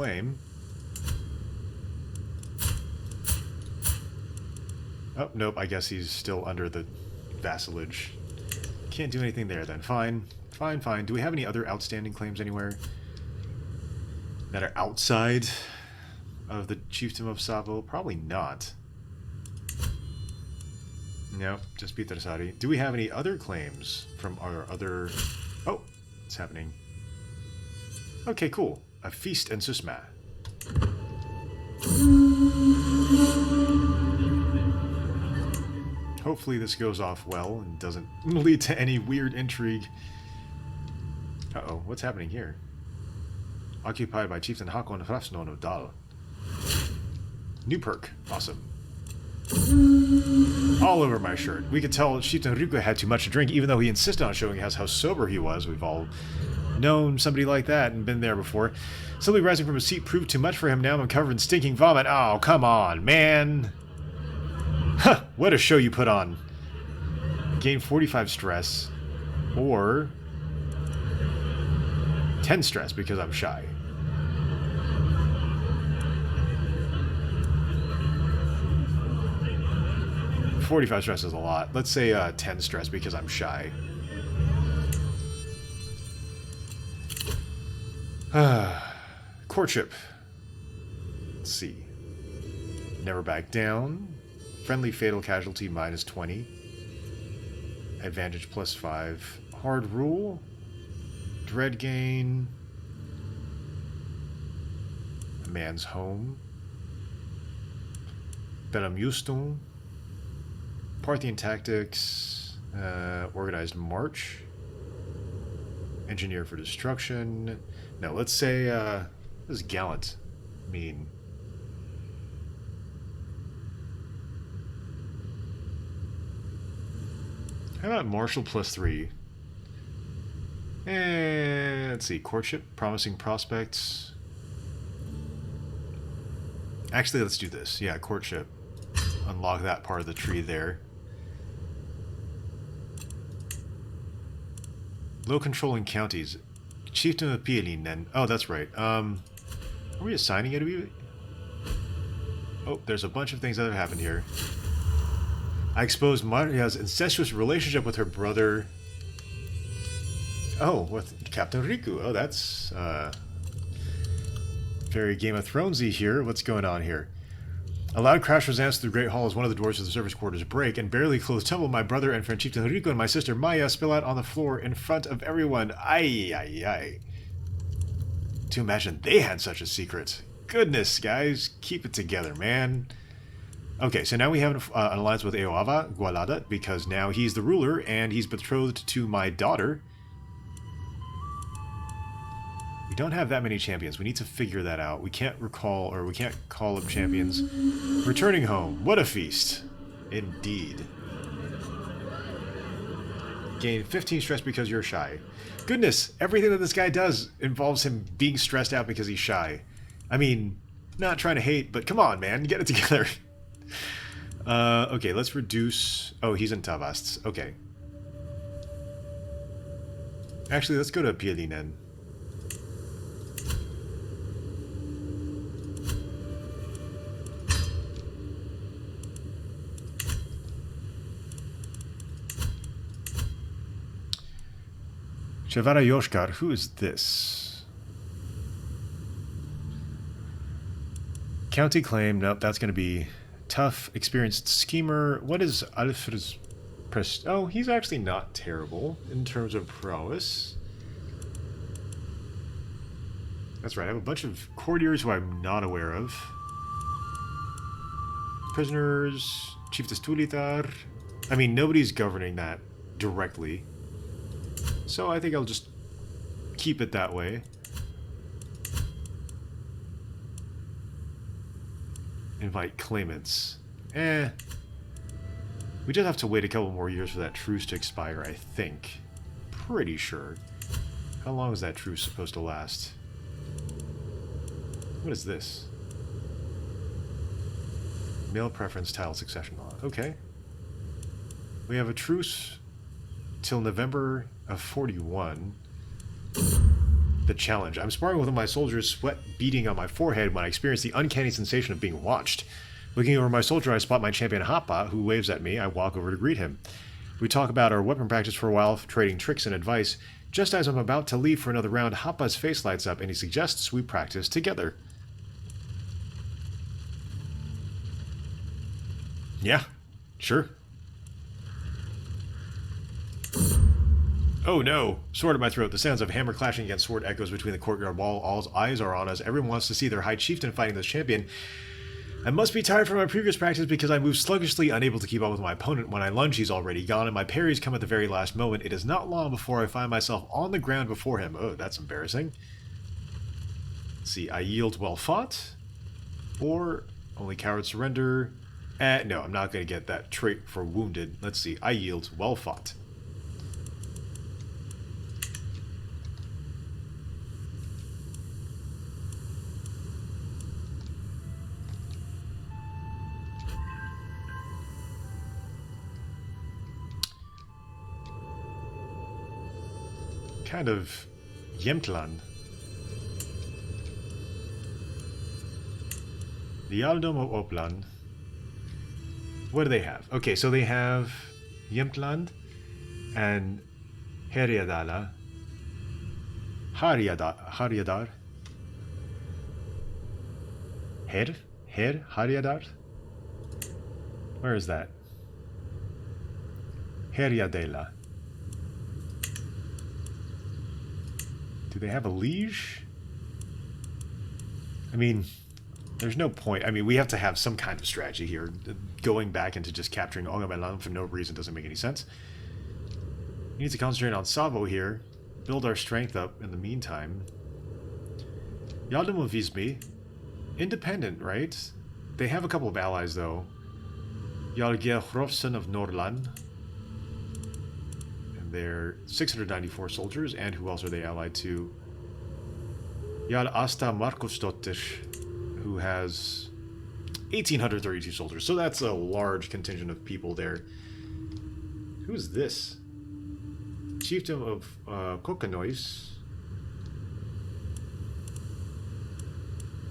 claim. Oh, nope, I guess he's still under the vassalage. Can't do anything there then. Fine. Fine, fine. Do we have any other outstanding claims anywhere that are outside of the Chiefdom of Savo? Probably not. No, just Pietrasari. Do we have any other claims from our other... Oh, what's happening? Okay, cool. A feast and Susma. Hopefully this goes off well and doesn't lead to any weird intrigue. Uh-oh, what's happening here? Occupied by Chieftain Hakon Hrafsnon of Dal. New perk. Awesome. All over my shirt. We could tell Chieftain Riku had too much to drink, even though he insisted on showing us how sober he was. We've all known somebody like that and been there before. Simply rising from his seat proved too much for him. Now I'm covered in stinking vomit. Oh, come on, man. Huh, what a show you put on. Gain 45 stress. Or 10 stress because I'm shy. $45 stress is a lot. Let's say 10 stress because I'm shy. Courtship. Let's see. Never back down. Friendly fatal casualty minus 20. Advantage plus 5. Hard rule. Dread gain. A man's home. Benamuston. Parthian tactics. Organized march. Engineer for destruction. No, let's say this is gallant. Mean. How about martial plus 3? And let's see, courtship, promising prospects. Actually, let's do this. Yeah, courtship. Unlock that part of the tree there. Low controlling counties. Chieftain of Finland. Oh, that's right. Are we assigning it? Oh, there's a bunch of things that have happened here. I exposed Maria's incestuous relationship with her brother. Oh, with Captain Riku. Oh, that's very Game of Thronesy here. What's going on here? A loud crash resounds through the Great Hall as one of the doors of the service quarters break, and barely closed temple, my brother and friend Chieftain Riku and my sister Maya spill out on the floor in front of everyone. Ay, ay, ay. To imagine they had such a secret. Goodness, guys. Keep it together, man. Okay, so now we have an alliance with Eoava Gualada, because now he's the ruler, and he's betrothed to my daughter. We don't have that many champions. We need to figure that out. We can't recall, or we can't call up champions. Returning home. What a feast. Indeed. Gain 15 stress because you're shy. Goodness, everything that this guy does involves him being stressed out because he's shy. I mean, not trying to hate, but come on, man. Get it together. Okay, let's reduce... Oh, he's in Tavasts. Okay. Actually, let's go to Pielinen. Shavara Yoshkar, who is this? County claim, nope, that's going to be... Tough, experienced schemer. What is Alfred's press? Oh, he's actually not terrible in terms of prowess. That's right, I have a bunch of courtiers who I'm not aware of. Prisoners, Chief Tulitar. I mean, nobody's governing that directly. So I think I'll just keep it that way. Invite claimants. We just have to wait a couple more years for that truce to expire, I think. Pretty sure. How long is that truce supposed to last? What is this? Male preference tile succession law. Okay. We have a truce till November of 41. the challenge. I'm sparring with one of my soldiers, sweat beating on my forehead when I experience the uncanny sensation of being watched. Looking over my soldier, I spot my champion Hapa, who waves at me. I walk over to greet him. We talk about our weapon practice for a while, trading tricks and advice. Just as I'm about to leave for another round, Hapa's face lights up and he suggests we practice together. Yeah, sure. Oh no! Sword at my throat. The sounds of hammer clashing against sword echoes between the courtyard wall. All eyes are on us. Everyone wants to see their High Chieftain fighting this champion. I must be tired from my previous practice because I move sluggishly, unable to keep up with my opponent. When I lunge, he's already gone, and my parries come at the very last moment. It is not long before I find myself on the ground before him. Oh, that's embarrassing. Let's see, I yield well fought. Or only coward surrender. No, I'm not going to get that trait for wounded. Let's see, I yield well fought. Kind of Jämtland. The Ealdom of Uppland. What do they have? Okay, so they have Jämtland and Härjedala. Härjedar. Härjedar? Where is that? Härjedala. Do they have a liege? I mean, there's no point. I mean, we have to have some kind of strategy here. Going back into just capturing Ångermanland for no reason doesn't make any sense. We need to concentrate on Savo here. Build our strength up in the meantime. Ealdom of Visby. Independent, right? They have a couple of allies, though. Jarl Hrofsson of Norrland. They're 694 soldiers, and who else are they allied to? Jarl Asta Markosdottir, who has 1,832 soldiers. So that's a large contingent of people there. Who is this? Chieftain of Kokanois.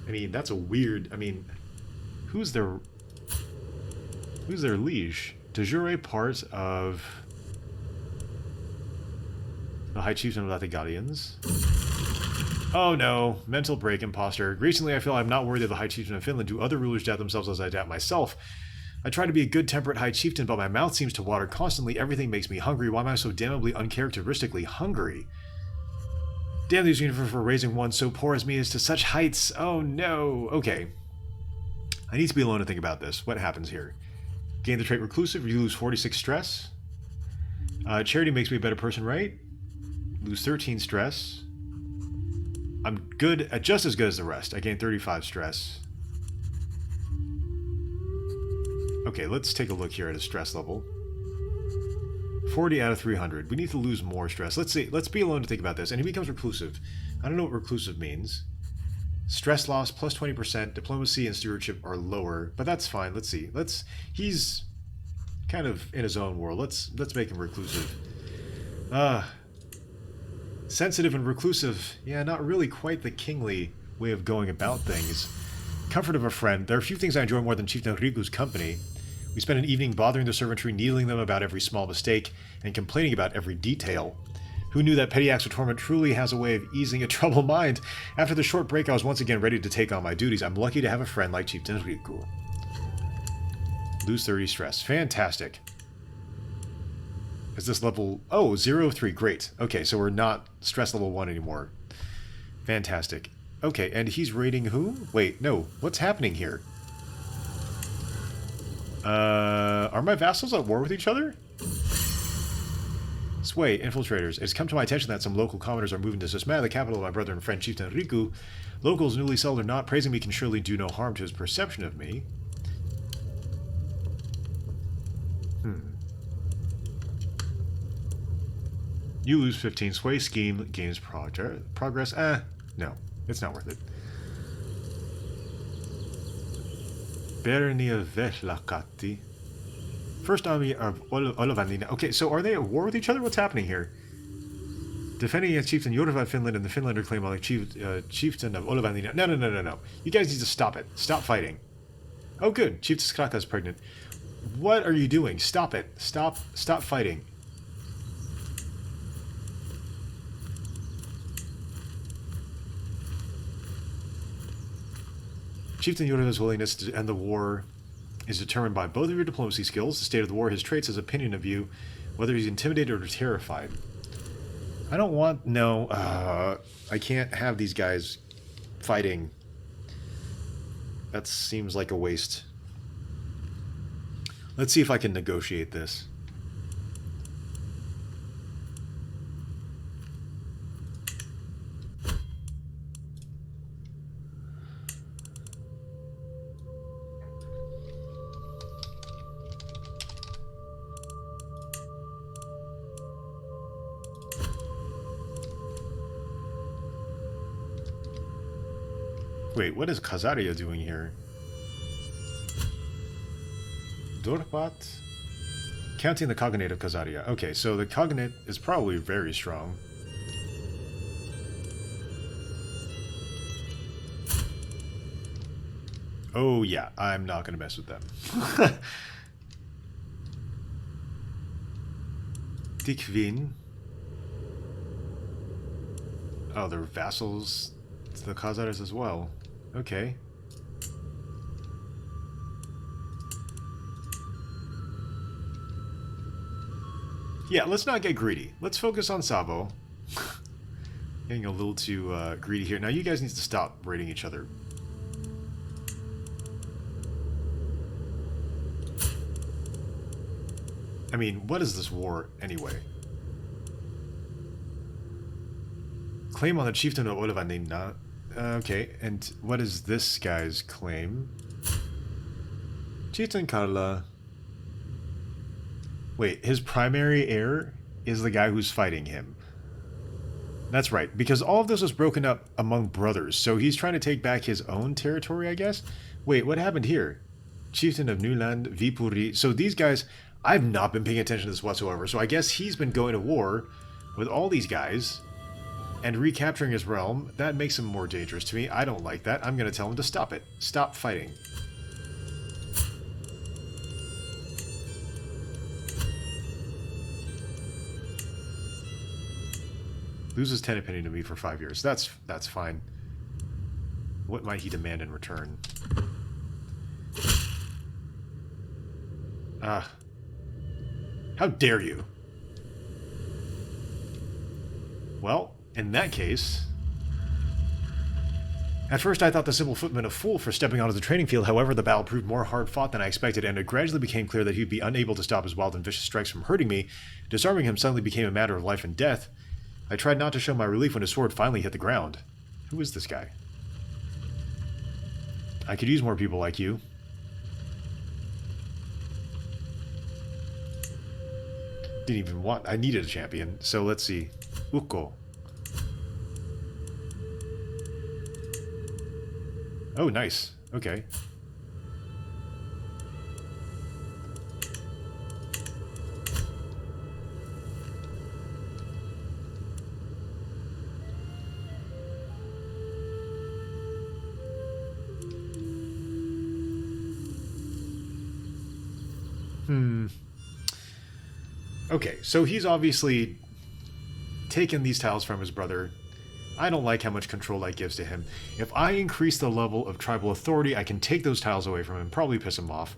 I mean, that's a weird... I mean, who's their liege? De jure part of... the High Chieftain of Latagalians. Oh no, mental break, imposter. Recently I feel I'm not worthy of the High Chieftain of Finland. Do other rulers doubt themselves as I doubt myself? I try to be a good temperate High Chieftain, but my mouth seems to water constantly. Everything makes me hungry. Why am I so damnably uncharacteristically hungry? Damn these universe for raising one so poor as me as to such heights. Oh no. Okay. I need to be alone to think about this. What happens here? Gain the trait Reclusive. You lose 46 stress. Charity makes me a better person, right? Lose 13 stress. I'm good, just as good as the rest. I gain 35 stress. Okay, let's take a look here at his stress level. 40 out of 300. We need to lose more stress. Let's see. Let's be alone to think about this. And he becomes reclusive. I don't know what reclusive means. Stress loss plus 20%. Diplomacy and stewardship are lower, but that's fine. Let's see. He's kind of in his own world. Let's make him reclusive. Sensitive and reclusive. Yeah, not really quite the kingly way of going about things. Comfort of a friend. There are a few things I enjoy more than Chieftain Riku's company. We spend an evening bothering the servantry, needling them about every small mistake, and complaining about every detail. Who knew that petty acts of torment truly has a way of easing a troubled mind? After the short break, I was once again ready to take on my duties. I'm lucky to have a friend like Chieftain Riku. Lose 30 stress. Fantastic. Is this level... Oh, 0 of 3. Great. Okay, so we're not stress level 1 anymore. Fantastic. Okay, and he's raiding who? Wait, no. What's happening here? Are my vassals at war with each other? Sway, infiltrators. It's come to my attention that some local commoners are moving to Sisma, the capital of my brother and friend Chieftain Riku. Locals, newly settled or not, praising me can surely do no harm to his perception of me. You lose 15. Sway scheme gains progress. No. It's not worth it. Bernia Vetlakati. First army of Olavanina. Okay, so are they at war with each other? What's happening here? Defending against Chieftain Jorva of Finland and the Finlander claim on the Chieftain of Olavanlina. No. You guys need to stop it. Stop fighting. Oh, good. Chiefess Kraka is pregnant. What are you doing? Stop it. Stop fighting. Chieftain Jorva's willingness to end the war is determined by both of your diplomacy skills, the state of the war, his traits, his opinion of you, whether he's intimidated or terrified. I don't want... No, I can't have these guys fighting. That seems like a waste. Let's see if I can negotiate this. Wait, what is Khazaria doing here? Dorpat? Counting the cognate of Khazaria. Okay, so the cognate is probably very strong. Oh yeah, I'm not going to mess with them. Dikvin. Oh, they're vassals to the Khazars as well. Okay. Yeah, let's not get greedy. Let's focus on Savo. Getting a little too greedy here. Now you guys need to stop raiding each other. I mean, what is this war anyway? Claim on the Chieftain of Olavanlina. Okay, and what is this guy's claim? Chieftain Karla. Wait, his primary heir is the guy who's fighting him. That's right, because all of this was broken up among brothers, so he's trying to take back his own territory, I guess? Wait, what happened here? Chieftain of Newland, Vipuri. So these guys, I've not been paying attention to this whatsoever, so I guess he's been going to war with all these guys and recapturing his realm. That makes him more dangerous to me. I don't like that. I'm going to tell him to stop it. Stop fighting. Loses 10 opinion to me for 5 years. That's fine. What might he demand in return? How dare you? Well, in that case... At first I thought the simple footman a fool for stepping onto the training field. However, the battle proved more hard-fought than I expected, and it gradually became clear that he'd be unable to stop his wild and vicious strikes from hurting me. Disarming him suddenly became a matter of life and death. I tried not to show my relief when his sword finally hit the ground. Who is this guy? I could use more people like you. Didn't even want... I needed a champion, so let's see. Ukko. Oh, nice. Okay. Okay, so he's obviously taken these tiles from his brother. I don't like how much control that gives to him. If I increase the level of tribal authority, I can take those tiles away from him, probably piss him off.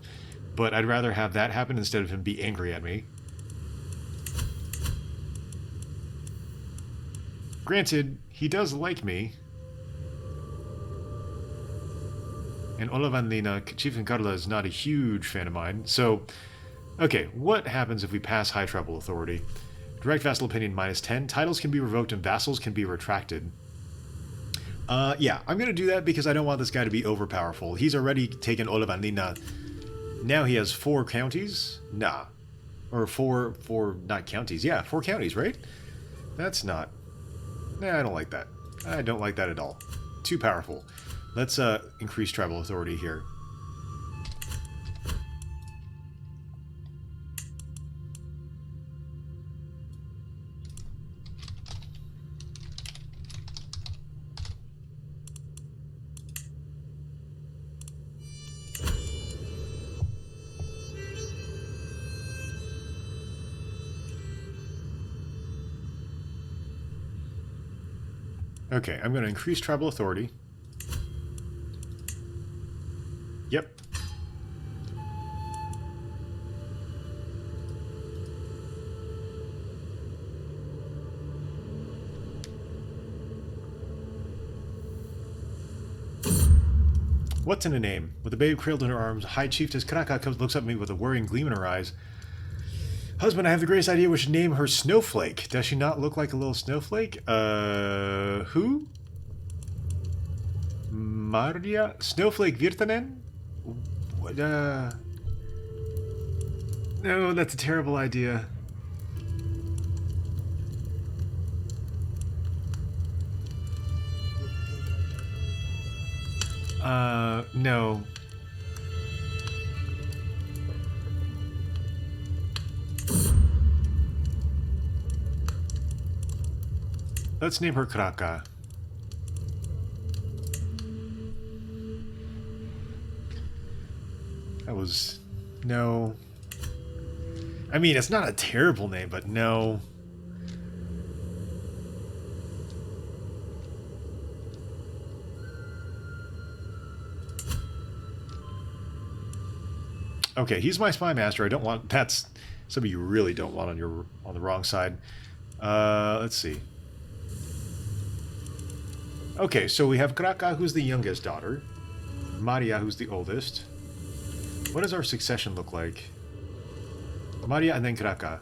But I'd rather have that happen instead of him be angry at me. Granted, he does like me. And Olavanlina, Chieftain Karla, is not a huge fan of mine, so... Okay, what happens if we pass high tribal authority? Direct vassal opinion -10. Titles can be revoked and vassals can be retracted. Yeah, I'm going to do that because I don't want this guy to be overpowerful. He's already taken Olavanlina. Now he has 4 counties? Nah. Or four, not counties. Yeah, 4 counties, right? That's not... Nah, I don't like that. I don't like that at all. Too powerful. Let's increase tribal authority here. Okay, I'm going to increase tribal authority. Yep. What's in a name? With the babe cradled in her arms, High Chiefess Kraka looks at me with a worrying gleam in her eyes. Husband, I have the greatest idea we should name her Snowflake. Does she not look like a little snowflake? Who? Maria? Snowflake Virtanen? What, No, that's a terrible idea. No. Let's name her Kraka. That was... no. I mean, it's not a terrible name, but no. Okay, he's my spy master. I don't want... that's somebody you really don't want on the wrong side. Let's see. Okay, so we have Kraka, who's the youngest daughter. Maria, who's the oldest. What does our succession look like? Maria and then Kraka.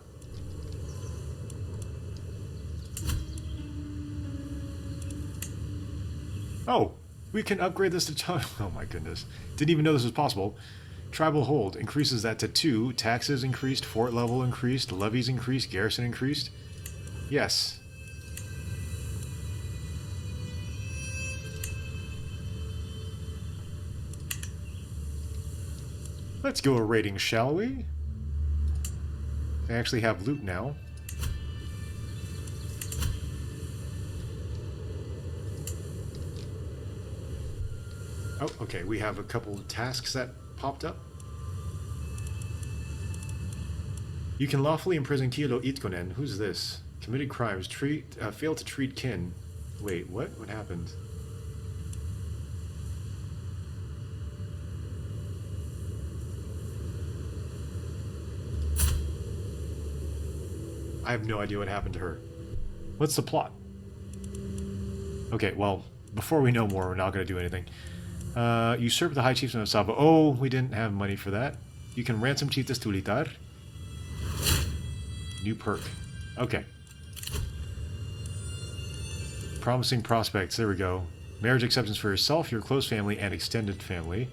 Oh, we can upgrade this to... oh my goodness. Didn't even know this was possible. Tribal hold increases that to 2. Taxes increased, fort level increased, levies increased, garrison increased. Yes. Let's go a raiding, shall we? They actually have loot now. Oh, okay, we have a couple of tasks that popped up. You can lawfully imprison Kilo Itkonen. Who's this? Committed crimes. Failed to treat kin. Wait, what? What happened? I have no idea what happened to her. What's the plot? Okay, well, before we know more, we're not going to do anything. Usurp the High Chieftain of Savo. Oh, we didn't have money for that. You can ransom Chiefess Tulitar. New perk. Okay. Promising prospects. There we go. Marriage acceptance for yourself, your close family, and extended family.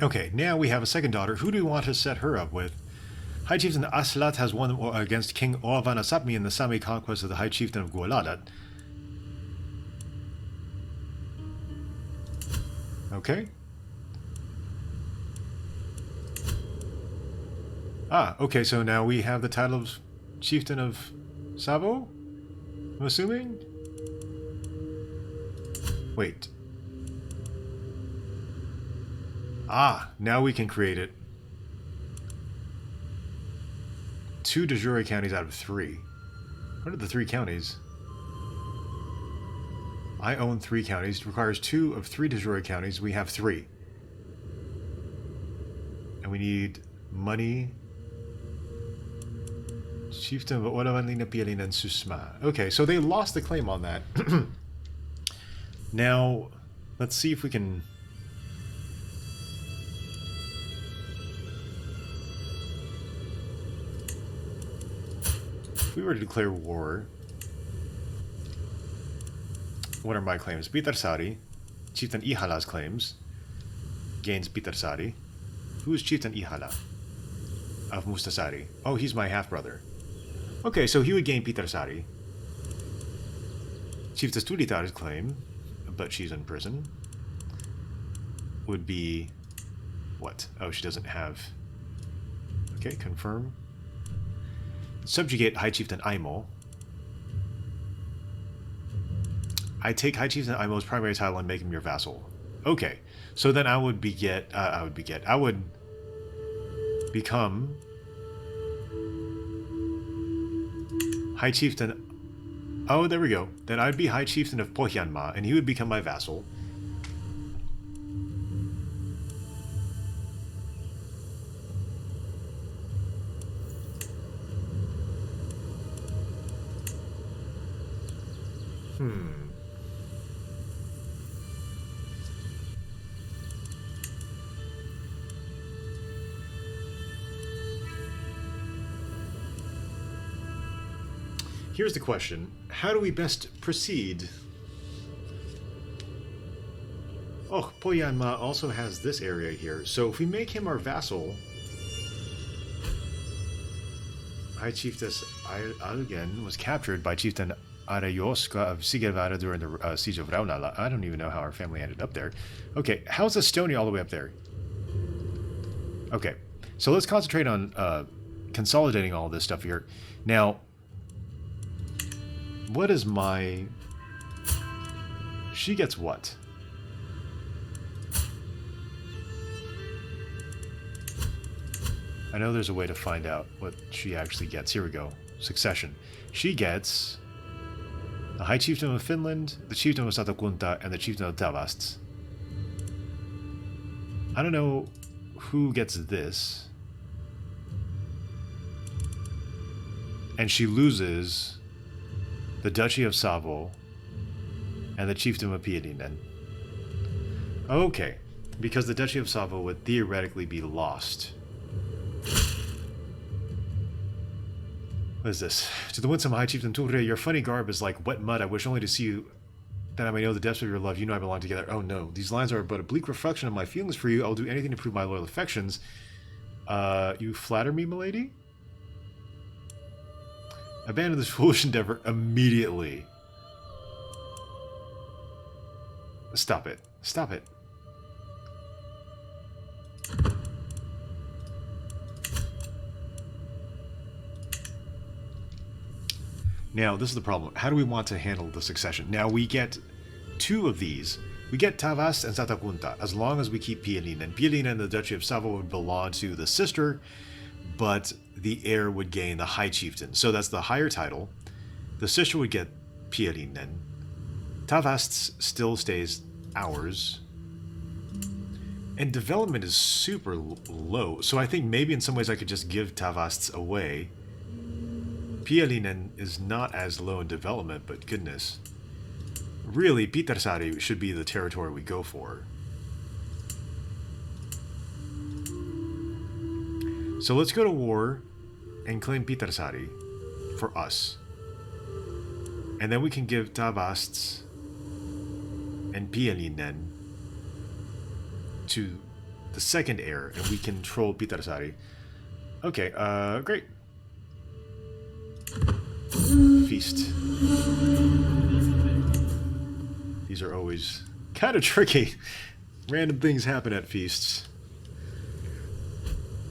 Okay, now we have a second daughter. Who do we want to set her up with? High Chieftain Aslat has won against King Orvan Asapmi in the Sami conquest of the High Chieftain of Gualadat. Okay. Ah, okay, so now we have the title of Chieftain of Savo? I'm assuming? Wait. Ah, now we can create it. 2 de jure counties out of 3. What are the 3 counties? I own 3 counties. It requires 2 of 3 de jure counties. We have 3. And we need money. Chieftain of Olavanlina, Pialina, and Susma. Okay, so they lost the claim on that. Now, let's see if we can... if we were to declare war, what are my claims? Pitarsari. Chieftain Ihala's claims. Gains Pitarsari. Who is Chieftain Ihala? Of Mustasari. Oh, he's my half-brother. Okay, so he would gain Pitarsari. Chiefess Tulitar's claim, but she's in prison, would be... what? Oh, she doesn't have... okay, confirm. Subjugate High Chieftain Aimo. I take High Chieftain I most primary title and make him your vassal. Okay, so then I would I would become High Chieftain. Oh, there we go. Then I'd be High Chieftain of Pohjanmaa, and he would become my vassal. Here's the question. How do we best proceed? Oh, Pohjanmaa also has this area here. So if we make him our vassal... High Chiefess Algen was captured by Chieftain Arayoska of Sigevara during the siege of Raunala. I don't even know how our family ended up there. Okay, how's Estonia all the way up there? Okay, so let's concentrate on consolidating all this stuff here. Now, what is my... She gets what? I know there's a way to find out what she actually gets. Here we go. Succession. She gets the High Chieftain of Finland, the Chieftain of Satakunta, and the Chieftain of Tavasts. I don't know who gets this. And she loses the Duchy of Savo and the Chiefdom of Piedinen. Okay, because the Duchy of Savo would theoretically be lost. What is this? To the winsome High Chieftain Turre, your funny garb is like wet mud. I wish only to see you, that I may know the depths of your love. You know I belong together. Oh no, these lines are but a bleak reflection of my feelings for you. I'll do anything to prove my loyal affections. You flatter me, milady? Abandon this foolish endeavor immediately. Stop it. Stop it. Now, this is the problem. How do we want to handle the succession? Now, we get two of these. We get Tavast and Satakunta, as long as we keep Pielinen. Pielinen and the Duchy of Savo would belong to the sister, but the heir would gain the High Chieftain. So that's the higher title. The sister would get Pielinen. Tavast's still stays ours. And development is super low. So I think maybe in some ways I could just give Tavast's away. Pielinen is not as low in development, but goodness. Really, Pietarsaari should be the territory we go for. So let's go to war and claim Pietarsaari for us. And then we can give Tavasts and Pielinen to the second heir, and we control Pietarsaari. Okay, great. Feast. These are always kind of tricky. Random things happen at feasts.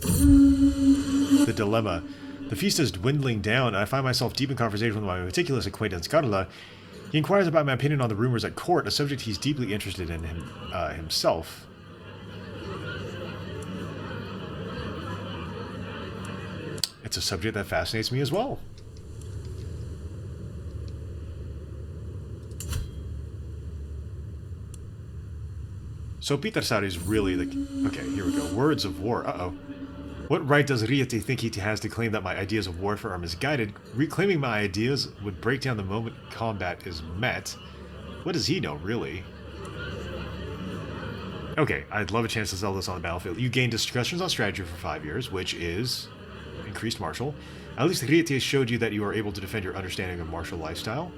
The dilemma. The feast is dwindling down, and I find myself deep in conversation with my meticulous acquaintance Carla. He inquires about my opinion on the rumors at court, a subject he's deeply interested in himself. It's a subject that fascinates me as well. So Pietarsaari is really the... Okay, here we go. Words of war. Uh-oh. What right does Rieti think he has to claim that my ideas of warfare are misguided? Reclaiming my ideas would break down the moment combat is met. What does he know, really? Okay, I'd love a chance to sell this on the battlefield. You gain discussions on strategy for 5 years, which is increased martial. At least Rieti has showed you that you are able to defend your understanding of martial lifestyle.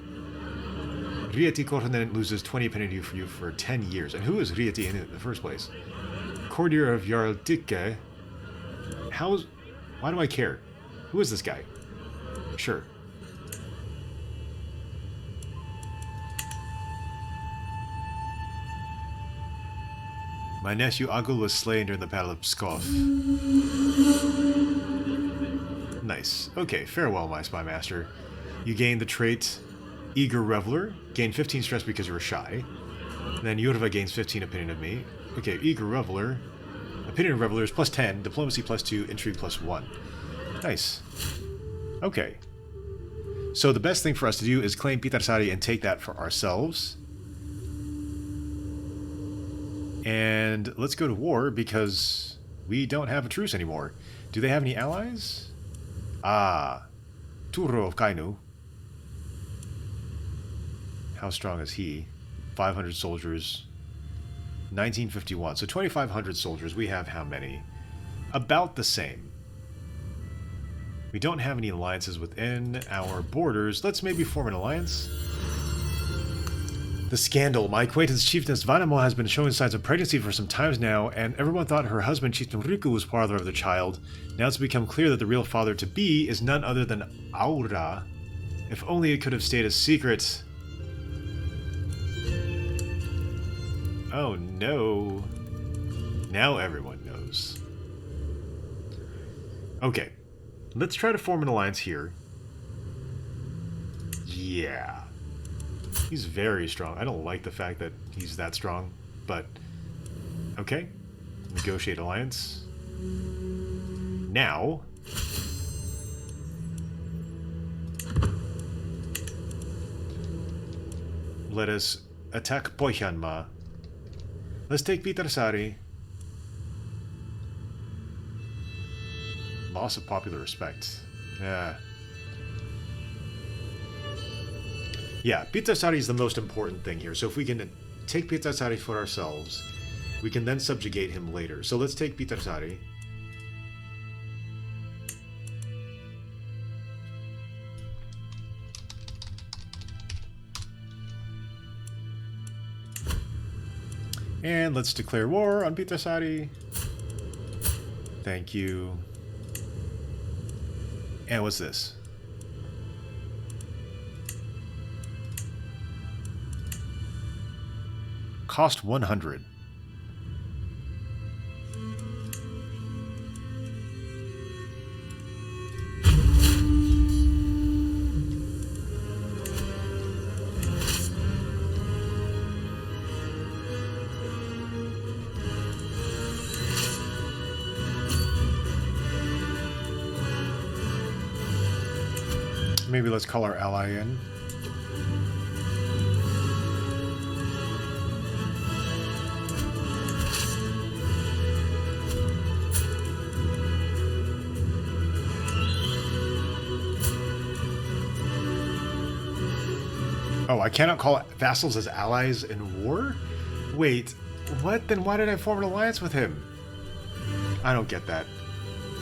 Rieti Korhonen loses 20 penalty for you for 10 years. And who is Rieti in the first place? Courtier of Jarl Tikke. Why do I care? Who is this guy? Sure. My nephew Agul was slain during the Battle of Pskov. Nice. Okay, farewell, my spy master. You gain the trait Eager Reveler, gain 15 stress because you were shy. And then Yurva gains 15 opinion of me. Okay, Eager Reveler. Opinion of Reveler is plus 10, Diplomacy plus 2, Intrigue plus 1. Nice. Okay. So the best thing for us to do is claim Pitarsari and take that for ourselves. And let's go to war because we don't have a truce anymore. Do they have any allies? Ah. Turo of Kainu. How strong is he? 500 soldiers. 1951. So 2,500 soldiers. We have how many? About the same. We don't have any alliances within our borders. Let's maybe form an alliance. The scandal. My acquaintance Chieftainess Vanamo has been showing signs of pregnancy for some times now, and everyone thought her husband Chieftain Riku was father of the child. Now it's become clear that the real father-to-be is none other than Aura. If only it could have stayed a secret. Oh no. Now everyone knows. Okay. Let's try to form an alliance here. Yeah. He's very strong. I don't like the fact that he's that strong, but okay. Negotiate alliance. Now, let us attack Pohjanmaa. Let's take Pitarsari. Loss of popular respect. Yeah. Yeah, Pitarsari is the most important thing here. So if we can take Pitarsari for ourselves, we can then subjugate him later. So let's take Pitarsari. And let's declare war on Pitarsari. Thank you. And what's this? Cost 100. Maybe let's call our ally in. Oh, I cannot call vassals as allies in war? Wait, what? Then why did I form an alliance with him? I don't get that.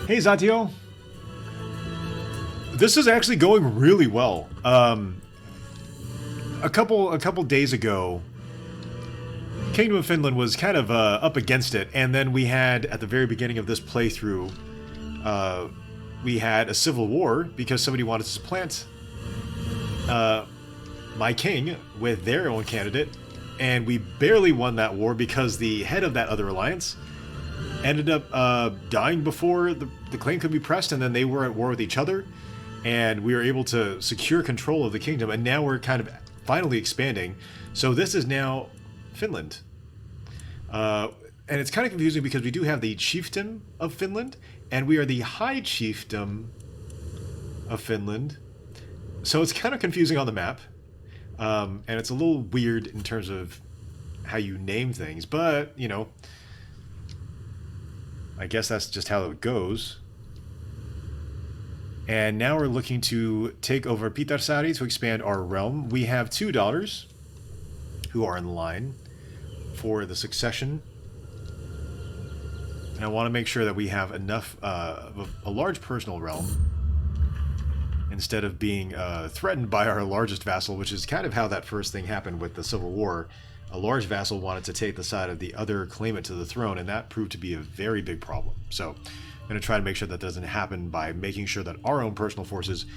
Hey, Zatio. This is actually going really well. A couple days ago, Kingdom of Finland was kind of up against it, and then we had, at the very beginning of this playthrough, we had a civil war because somebody wanted to supplant my king with their own candidate, and we barely won that war because the head of that other alliance ended up dying before the claim could be pressed, and then they were at war with each other, and we were able to secure control of the kingdom, and now we're kind of finally expanding. So this is now Finland. And it's kind of confusing because we do have the Chieftain of Finland, and we are the High Chiefdom of Finland. So it's kind of confusing on the map. And it's a little weird in terms of how you name things, but, you know, I guess that's just how it goes. And now we're looking to take over Pitarsari to expand our realm. We have 2 daughters who are in line for the succession. And I want to make sure that we have enough of a large personal realm instead of being threatened by our largest vassal, which is kind of how that first thing happened with the Civil War. A large vassal wanted to take the side of the other claimant to the throne, and that proved to be a very big problem. So I'm going to try to make sure that doesn't happen by making sure that our own personal forces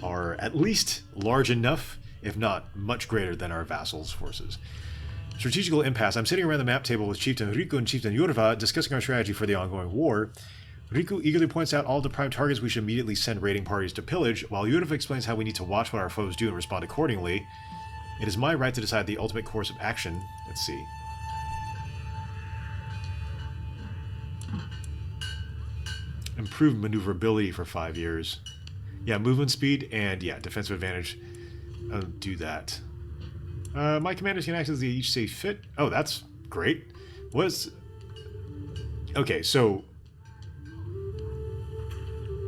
are at least large enough, if not much greater than our vassals' forces. Strategical impasse. I'm sitting around the map table with Chieftain Riku and Chieftain Yurva discussing our strategy for the ongoing war. Riku eagerly points out all deprived targets we should immediately send raiding parties to pillage, while Yudov explains how we need to watch what our foes do and respond accordingly. It is my right to decide the ultimate course of action. Let's see. Improved maneuverability for 5 years. Yeah, movement speed and, yeah, defensive advantage. I'll do that. My commanders can act as they each see fit. Oh, that's great. Okay, so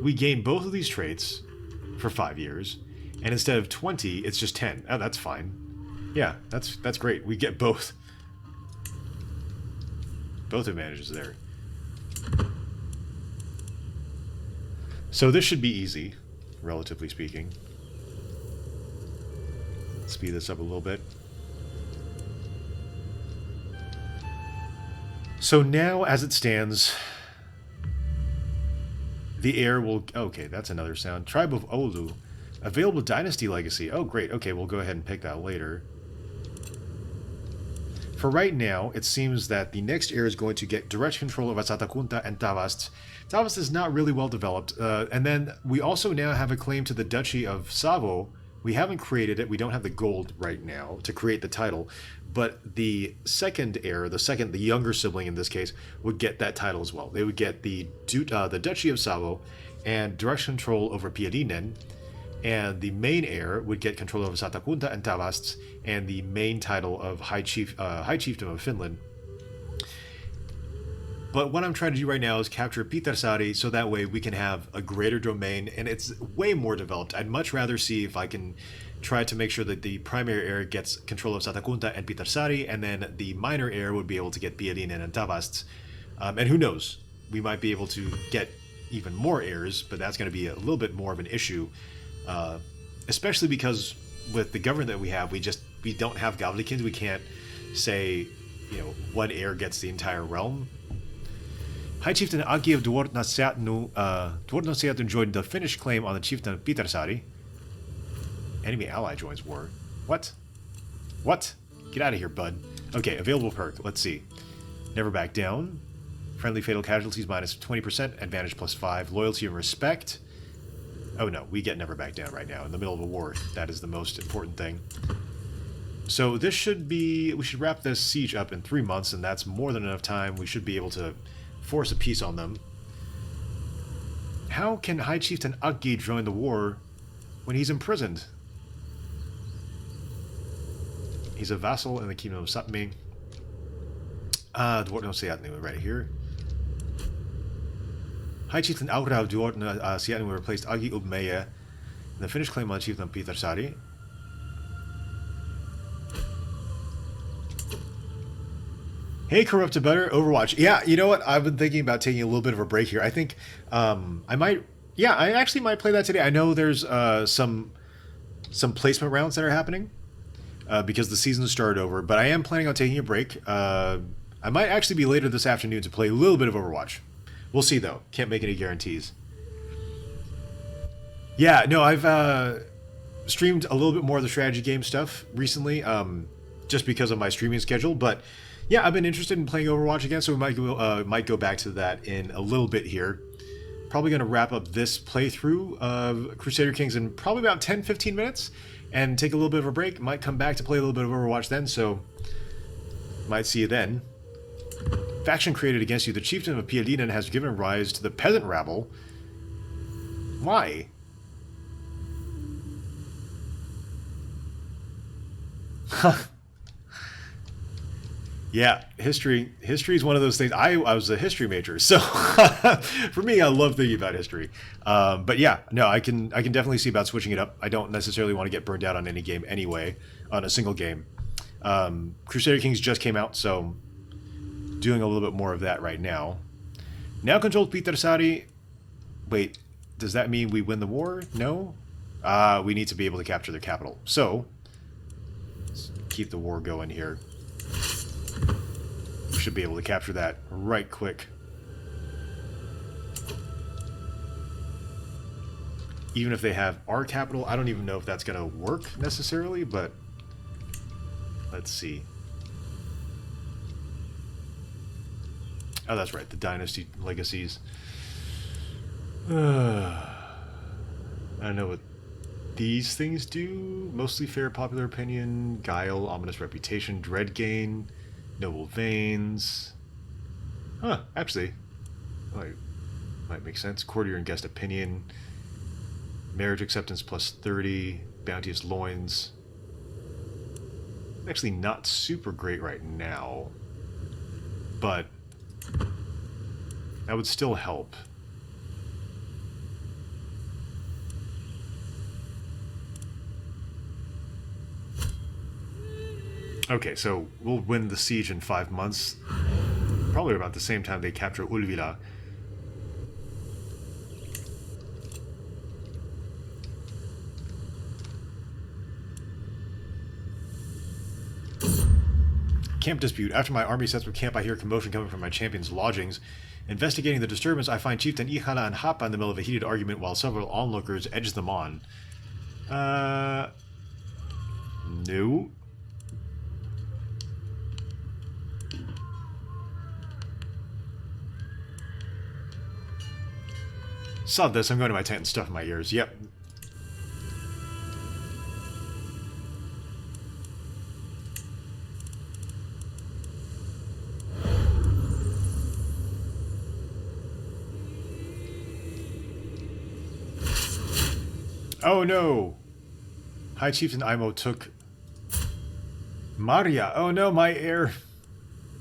we gain both of these traits for 5 years, and instead of 20, it's just 10. Oh, that's fine. Yeah, that's great. We get both advantages there. So this should be easy, relatively speaking. Speed this up a little bit. So now, as it stands, the heir will... Okay, that's another sound. Tribe of Olu. Available Dynasty Legacy. Oh, great. Okay, we'll go ahead and pick that later. For right now, it seems that the next heir is going to get direct control of Asatakunta and Tavast. Tavast is not really well developed. And then we also now have a claim to the Duchy of Savo. We haven't created it. We don't have the gold right now to create the title. But the second heir, the younger sibling in this case, would get that title as well. They would get the Duchy of Savo and direct control over Piedinen. And the main heir would get control over Satakunta and Tavast and the main title of High Chiefdom of Finland. But what I'm trying to do right now is capture Pietarsaari so that way we can have a greater domain, and it's way more developed. I'd much rather see if I can try to make sure that the primary heir gets control of Satakunta and Pietarsaari, and then the minor heir would be able to get Piedinen and Tavast. And who knows, we might be able to get even more heirs, but that's going to be a little bit more of an issue. Especially because with the government that we have, we don't have Gavlikins. We can't say, one heir gets the entire realm. High Chieftain Aki of Duornasiatnu joined the Finnish claim on the Chieftain of Pietarsaari. Enemy ally joins war. What? What? Get out of here, bud. Okay, available perk. Let's see. Never back down. Friendly fatal casualties minus 20%. Advantage plus 5. Loyalty and respect. Oh no, we get never back down right now. In the middle of a war. That is the most important thing. So this should be... We should wrap this siege up in 3 months, and that's more than enough time. We should be able to force a peace on them. How can High Chieftain Aggi join the war when he's imprisoned? He's a vassal in the Kingdom of Sapmi. Duornasiatnu right here. High Chieftain Aura of Duornasiatnu replaced Aggi Ubmeya in the Finnish claim on Chieftain Pietarsaari. Hey, Corrupted Better, Overwatch. Yeah, you know what? I've been thinking about taking a little bit of a break here. I think I actually might play that today. I know there's some placement rounds that are happening because the season started over, but I am planning on taking a break. I might actually be later this afternoon to play a little bit of Overwatch. We'll see, though. Can't make any guarantees. Yeah, no, I've streamed a little bit more of the strategy game stuff recently, just because of my streaming schedule, but yeah, I've been interested in playing Overwatch again, so we might go back to that in a little bit here. Probably going to wrap up this playthrough of Crusader Kings in probably about 10-15 minutes, and take a little bit of a break. Might come back to play a little bit of Overwatch then, so might see you then. Faction created against you. The Chieftain of Piedinen has given rise to the Peasant Rabble. Why? Yeah, history is one of those things. I was a history major, so for me, I love thinking about history. But yeah, no, I can definitely see about switching it up. I don't necessarily want to get burned out on any game anyway, on a single game. Crusader Kings just came out, so doing a little bit more of that right now. Now controlled Pietarsaari. Wait, does that mean we win the war? No? We need to be able to capture their capital. So, let's keep the war going here. We should be able to capture that right quick. Even if they have our capital, I don't even know if that's going to work necessarily, but let's see. Oh, that's right, the dynasty legacies. I don't know what these things do. Mostly fair popular opinion, guile, ominous reputation, dread gain, noble veins. Huh, actually, might make sense. Courtier and guest opinion, marriage acceptance plus 30, bounteous loins. Actually not super great right now, but that would still help. Okay, so we'll win the siege in 5 months. Probably about the same time they capture Ulvila. Camp dispute. After my army sets up camp, I hear commotion coming from my champion's lodgings. Investigating the disturbance, I find Chieftain Ihala and Hapa in the middle of a heated argument while several onlookers edge them on. No. Saw this, I'm going to my tent and stuff in my ears. Yep. Oh no! High Chieftain Imo took Maria. Oh no, my heir.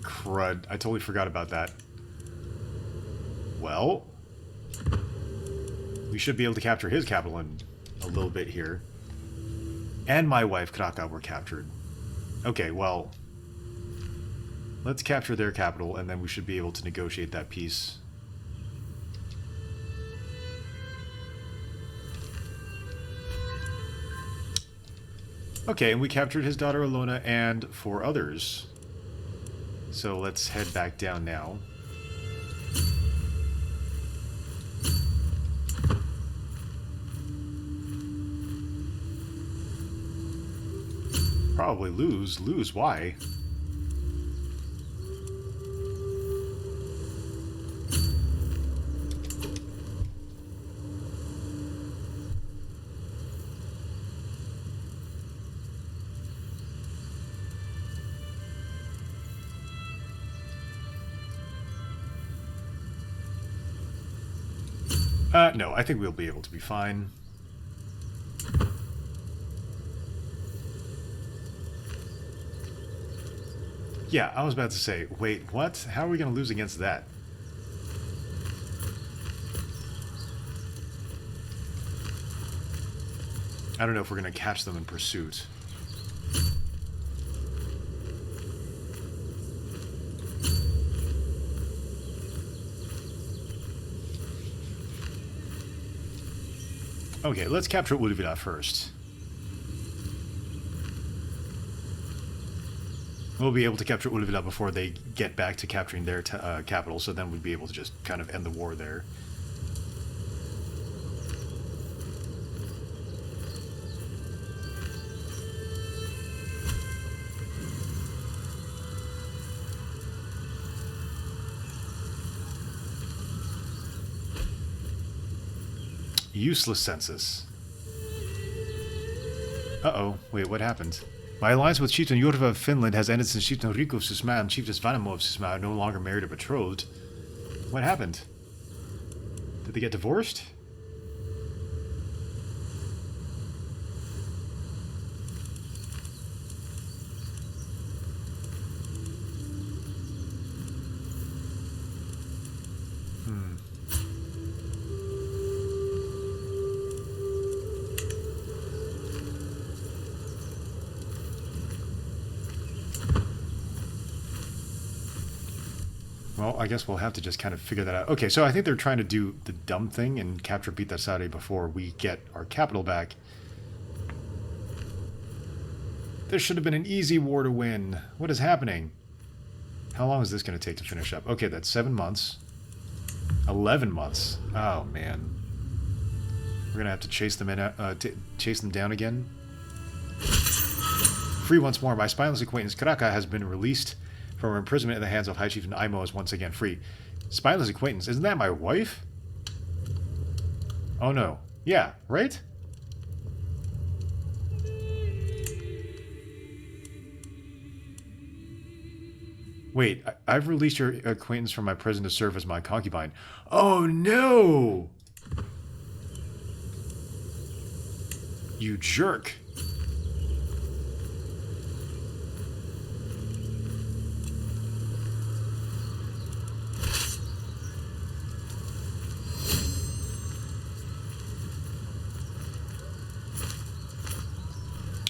Crud. I totally forgot about that. Well, we should be able to capture his capital in a little bit here. And my wife, Kraka, were captured. Okay, well, let's capture their capital, and then we should be able to negotiate that peace. Okay, and we captured his daughter Alona and 4 others. So let's head back down now. Probably lose. Lose? Why? No, I think we'll be able to be fine. Yeah, I was about to say, wait, what? How are we going to lose against that? I don't know if we're going to catch them in pursuit. Okay, let's capture Ulvila first. We'll be able to capture Ulvila before they get back to capturing their capital, so then we'd be able to just kind of end the war there. Useless census. Uh-oh. Wait, what happened? My alliance with Chieftain Jurva of Finland has ended since Chieftain Rico of Sisma and Chiefess Vanamo of Sisma are no longer married or betrothed. What happened? Did they get divorced? Well, I guess we'll have to just kind of figure that out. Okay, so I think they're trying to do the dumb thing and capture Pitasari before we get our capital back. This should have been an easy war to win. What is happening? How long is this going to take to finish up? Okay, that's 7 months. 11 months. Oh, man. We're going to have to chase them chase them down again. Free once more. My spineless acquaintance Kraka has been released from her imprisonment in the hands of High Chieftain Imo is once again free. Spineless acquaintance? Isn't that my wife? Oh no. Yeah, right? Wait, I've released your acquaintance from my prison to serve as my concubine. Oh no! You jerk.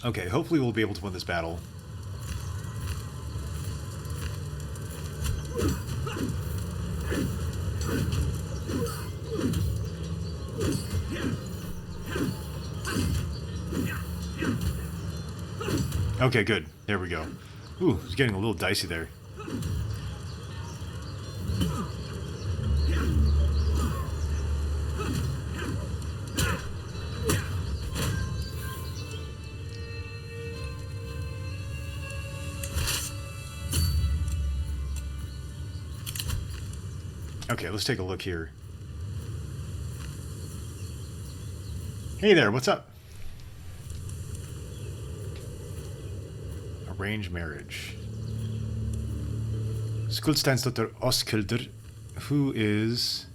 Okay, hopefully we'll be able to win this battle. Okay, good. There we go. Ooh, it's getting a little dicey there. Okay, let's take a look here. Hey there, what's up? Arranged marriage. Skuldsteinsdottir Oskuldur, who is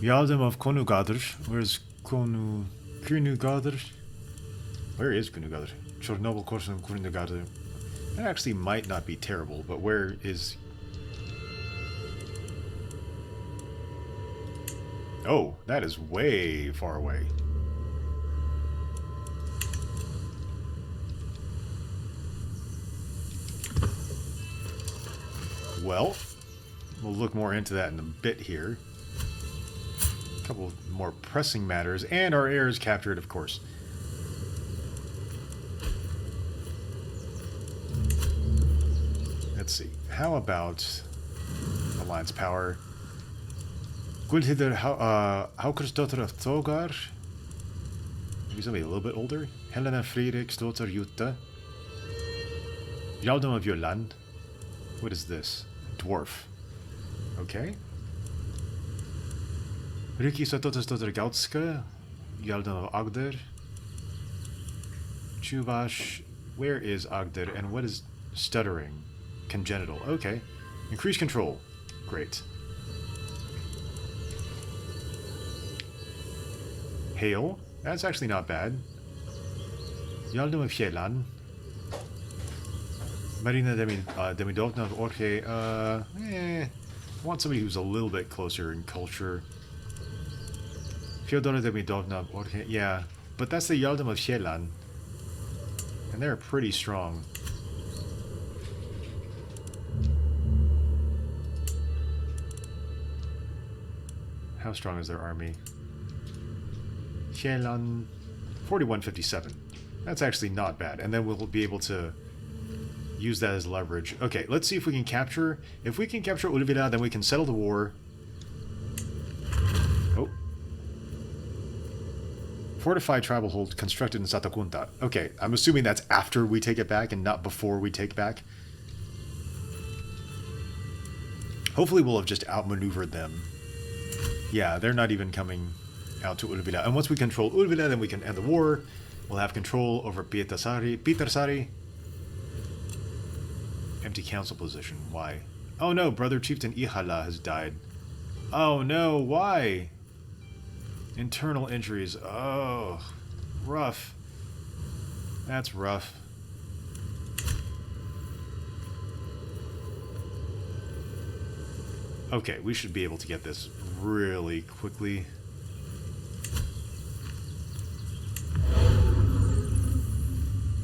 Yaldum of Konugadur. Where's Kunugadur? Where is Kunugadur? Chernobyl Korsun Kunugadur. That actually might not be terrible, but where is... Oh, that is way far away. Well, we'll look more into that in a bit here. A couple more pressing matters, and our heir is captured, of course. Let's see. How about alliance power? Guldhidr Haukersdottir of Thogar. Maybe somebody a little bit older. Helena Fredriksdottir Jutta. Yaldum of Jylland. What is this? Dwarf. Okay. Riki Sototosdottir Gautska. Yaldum of Agder. Chuvash. Where is Agder? And what is stuttering? Congenital. Okay. Increase control. Great. Hail. That's actually not bad. Yaldum of Hielan. Marina Demidovna of Orche. I want somebody who's a little bit closer in culture. Fyodora Demidovna of Orche. Yeah, but that's the Yaldum of Hielan. And they're pretty strong. How strong is their army? Hielan, 4157. That's actually not bad. And then we'll be able to use that as leverage. Okay, let's see if we can capture... If we can capture Ulvila, then we can settle the war. Oh. Fortified tribal hold constructed in Satakunta. Okay, I'm assuming that's after we take it back and not before we take back. Hopefully we'll have just outmaneuvered them. Yeah, they're not even coming out to Ulvila. And once we control Ulvila, then we can end the war. We'll have control over Pietarsaari. Empty council position. Why? Oh no, brother Chieftain Ihala has died. Oh no, why? Internal injuries. Oh, rough. That's rough. Okay, we should be able to get this really quickly.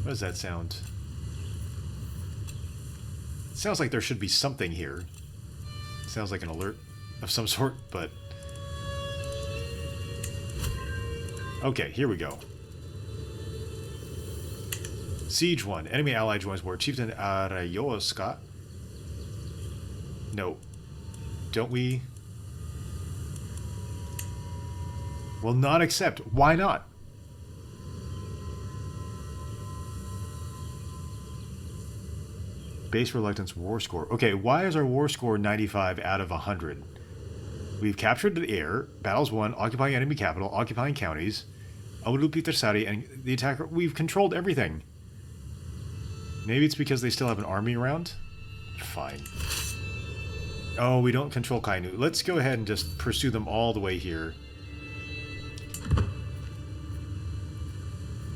What does that sound? It sounds like there should be something here. Sounds like an alert of some sort, but... Okay, here we go. Siege 1. Enemy ally joins war. Chieftain Arayoska. No. Don't we... Will not accept. Why not? Base reluctance war score. Okay, why is our war score 95 out of 100? We've captured the air, battles won, occupying enemy capital, occupying counties, Aulupitersari, and the attacker. We've controlled everything. Maybe it's because they still have an army around? Fine. Oh, we don't control Kainu. Let's go ahead and just pursue them all the way here.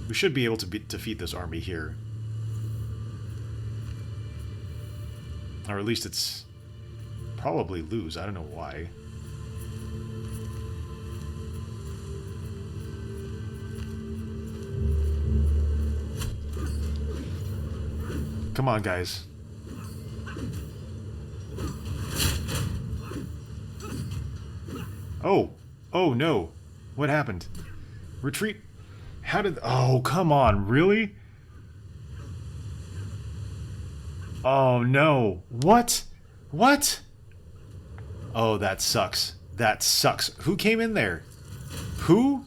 We should be able to defeat this army here. Or at least it's probably lose. I don't know why. Come on, guys. Oh. Oh, no. What happened? Retreat. How did... Oh, come on. Really? Oh, no. What? What? Oh, that sucks. That sucks. Who came in there? Who?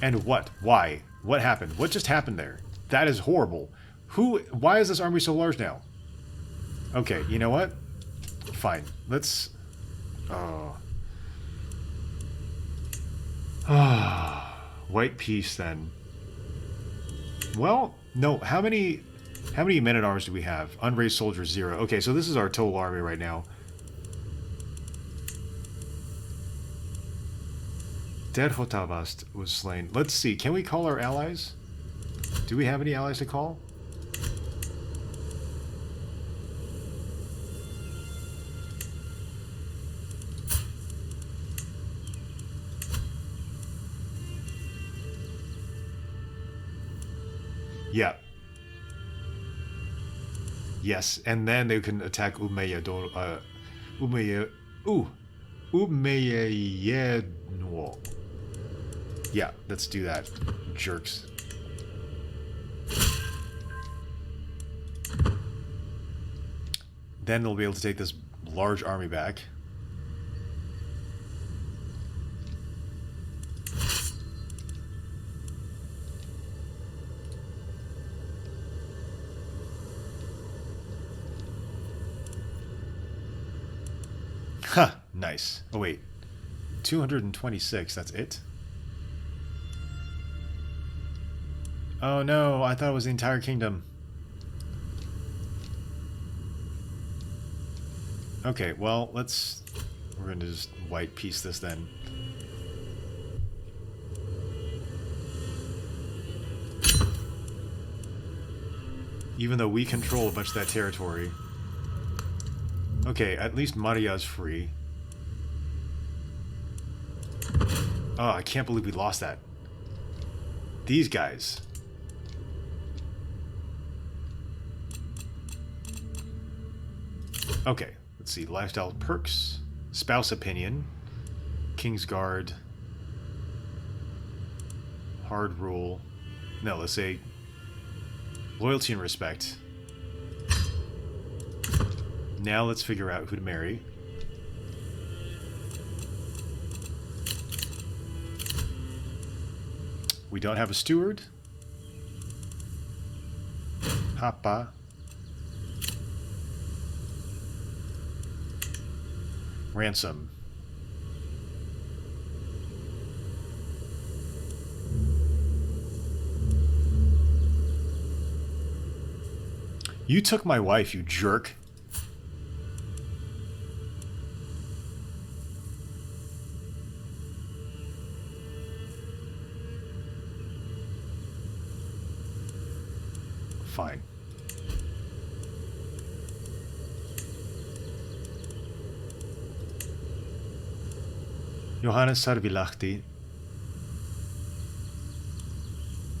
And what? Why? What happened? What just happened there? That is horrible. Who? Why is this army so large now? Okay, you know what? Fine. Let's... Oh. White peace, then. Well, no. How many men-at-arms do we have? Unraised soldiers, 0. Okay, so this is our total army right now. Der Hotavast was slain. Let's see. Can we call our allies? Do we have any allies to call? Yeah. Yes, and then they can attack Umeyedno. Yeah, let's do that. Jerks. Then they'll be able to take this large army back. Huh, nice. Oh wait, 226, that's it? Oh no, I thought it was the entire kingdom. Okay, well, we're gonna just white piece this then. Even though we control a bunch of that territory. Okay, at least Maria's free. Oh, I can't believe we lost that. These guys. Okay, let's see. Lifestyle perks. Spouse opinion. King's Guard. Hard rule. No, let's say loyalty and respect. Now let's figure out who to marry. We don't have a steward. Hapa. Ransom. You took my wife, you jerk. Fine. Johannes Sarvilahti.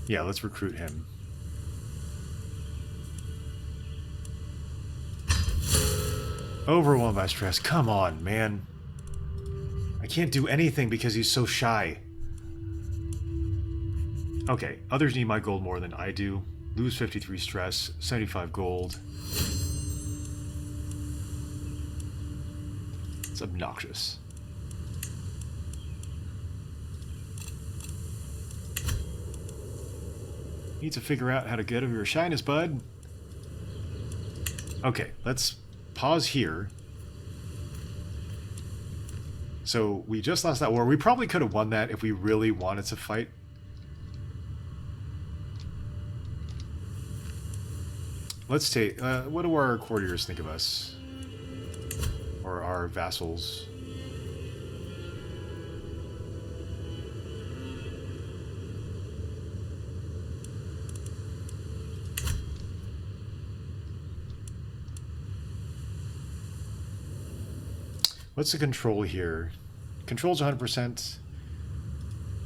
Yeah, let's recruit him. Overwhelmed by stress. Come on, man. I can't do anything because he's so shy. Okay, others need my gold more than I do. Lose 53 stress, 75 gold. It's obnoxious. Need to figure out how to get over your shyness, bud. Okay, let's pause here. So we just lost that war. We probably could have won that if we really wanted to fight. Let's take... what do our courtiers think of us? Or our vassals? What's the control here? Control's 100%.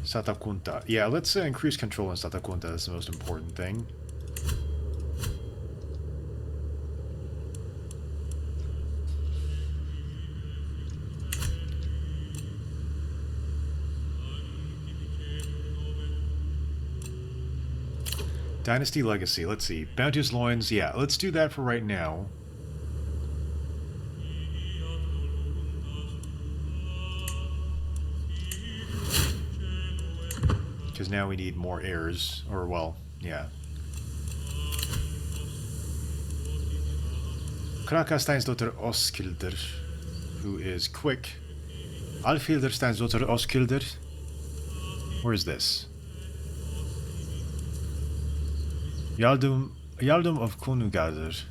Satakunta. Yeah, let's increase control in Satakunta. That's the most important thing. Dynasty Legacy. Let's see. Bounteous Loins. Yeah, let's do that for right now. Because now we need more heirs. Or, well, yeah. Kraka Steinsdotter Oskilder, who is quick. Alfhilder Steinsdotter Oskilder. Where is this? Yaldum of Kunugader.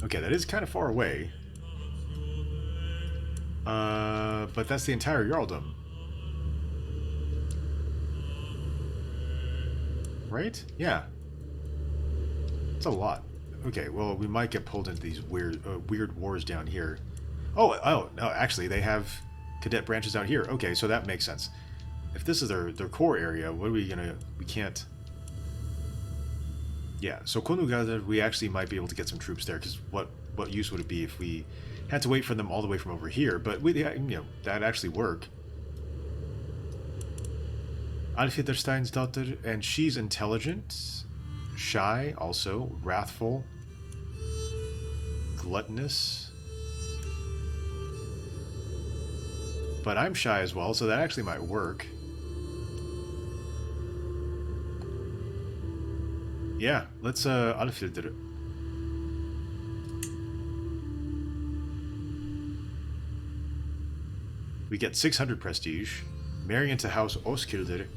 Okay, that is kind of far away. But that's the entire Jarldom. Right? Yeah. It's a lot. Okay, well, we might get pulled into these weird wars down here. Oh, no, actually, they have cadet branches out here. Okay, so that makes sense. If this is their core area, what are we gonna... We can't... Yeah, so Konugada, we actually might be able to get some troops there, because what use would it be if we had to wait for them all the way from over here? But, that'd actually work. Alfhilderstein's daughter, and she's intelligent, shy, also, wrathful, gluttonous. But I'm shy as well, so that actually might work. Yeah, let's Alfhilder. We get 600 prestige. Marrying into House Oskilder,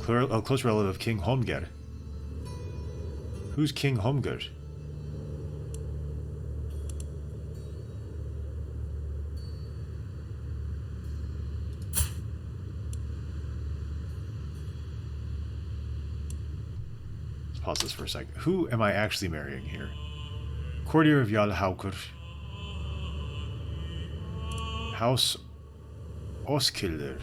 a close relative of King Holmger. Who's King Holmger? Let's pause this for a second. Who am I actually marrying here? Courtier of Jarl Haukur. House Oskilder.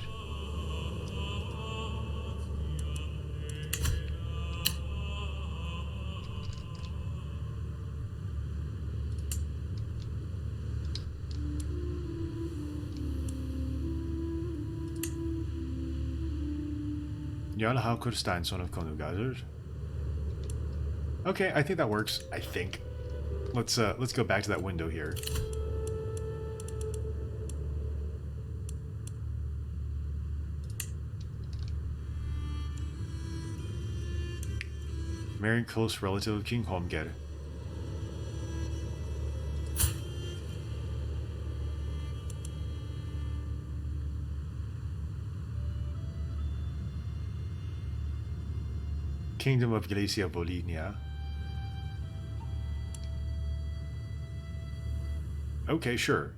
Jarl Haukur Steinson of Konugader. Okay, I think that works. I think. Let's go back to that window here. Married close relative of King Holmger. Kingdom of Galicia Volhynia. Okay, sure.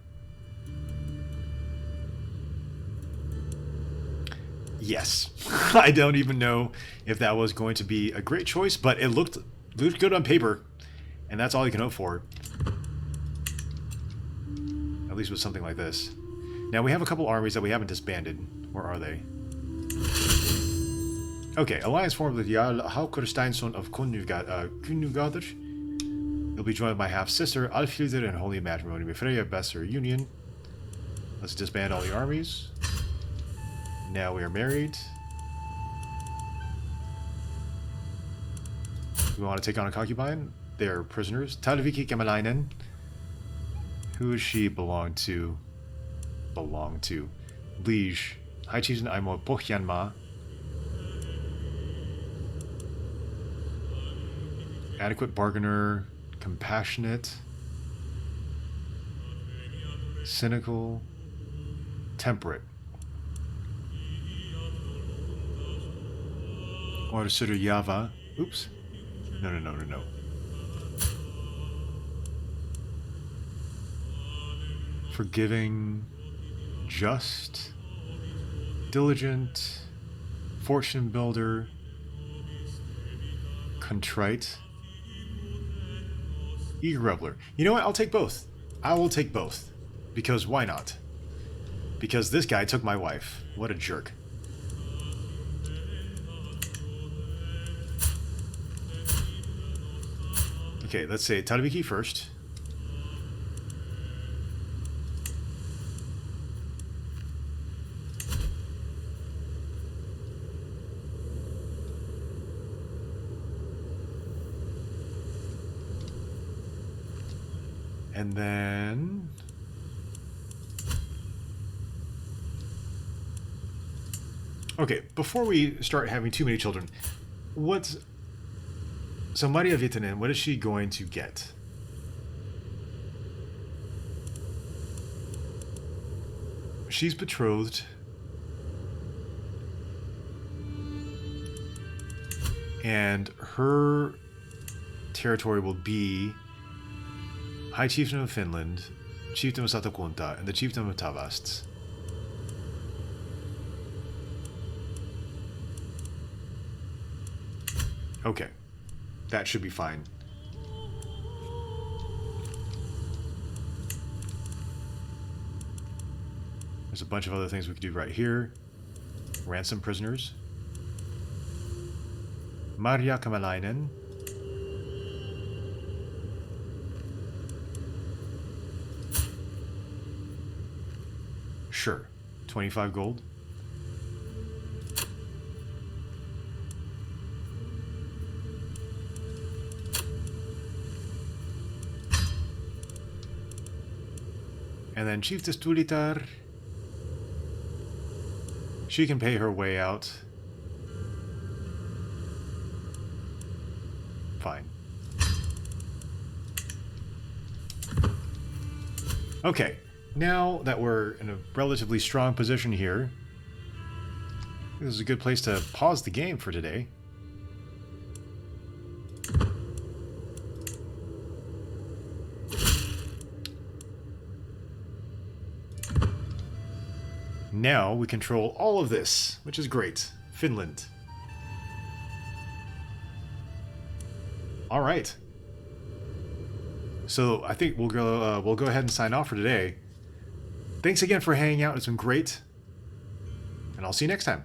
Yes. I don't even know if that was going to be a great choice, but it looked good on paper, and that's all you can hope for. At least with something like this. Now, we have a couple armies that we haven't disbanded. Where are they? Okay, alliance formed with Jarl Haukur Steinson of Kunugader. He'll be joined by half-sister Alfhilder in holy matrimony with Freya Besser union. Let's disband all the armies. Now we are married. We want to take on a concubine. They're prisoners. Talviki Kemalainen. Who does she belong to? Liege. High Chieftain Aimo Pohyanma. Adequate bargainer. Compassionate. Cynical. Temperate. Or Yava. Oops. No. Forgiving. Just. Diligent. Fortune builder. Contrite. Eager reveler. You know what? I'll take both. I will take both. Because why not? Because this guy took my wife. What a jerk. Okay, let's say Tarabiki first. And then... Okay, before we start having too many children, so Maria Vitanen, what is she going to get? She's betrothed. And her territory will be High Chieftain of Finland, Chiefdom of Satakunta, and the Chiefdom of Tavasts. Okay, that should be fine. There's a bunch of other things we could do right here. Ransom prisoners. Marja Kamalainen. Sure. 25 gold. And then Chiefess Tulitar. She can pay her way out. Fine. Okay, now that we're in a relatively strong position here, this is a good place to pause the game for today. Now we control all of this, which is great. Finland. All right. So I think we'll go ahead and sign off for today. Thanks again for hanging out. It's been great. And I'll see you next time.